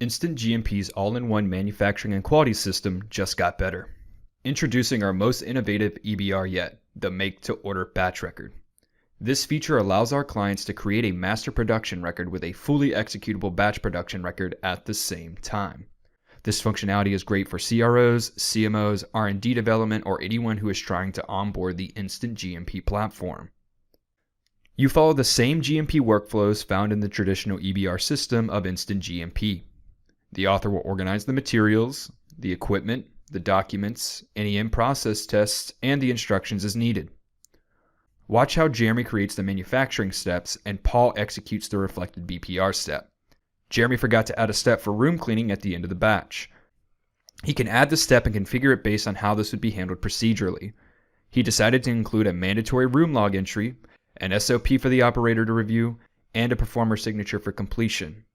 InstantGMP's all-in-one manufacturing and quality system just got better. Introducing our most innovative EBR yet, the make-to-order batch record. This feature allows our clients to create a master production record with a fully executable batch production record at the same time. This functionality is great for CROs, CMOs, R&D development, or anyone who is trying to onboard the InstantGMP platform. You follow the same GMP workflows found in the traditional EBR system of InstantGMP. The author will organize the materials, the equipment, the documents, any in-process tests, and the instructions as needed. Watch how Jeremy creates the manufacturing steps and Paul executes the reflected BPR step. Jeremy forgot to add a step for room cleaning at the end of the batch. He can add the step and configure it based on how this would be handled procedurally. He decided to include a mandatory room log entry, an SOP for the operator to review, and a performer signature for completion.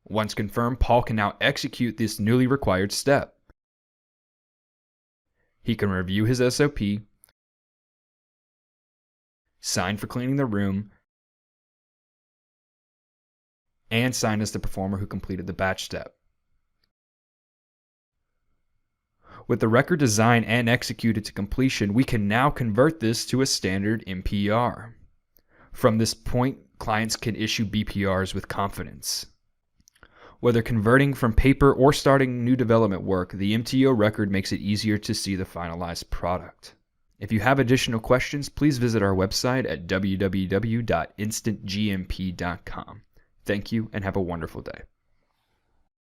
Once confirmed, Paul can now execute this newly required step. He can review his SOP, sign for cleaning the room, and sign as the performer who completed the batch step. With the record designed and executed to completion, we can now convert this to a standard MPR. From this point, clients can issue BPRs with confidence. Whether converting from paper or starting new development work, the MTO record makes it easier to see the finalized product. If you have additional questions, please visit our website at www.instantgmp.com. Thank you and have a wonderful day.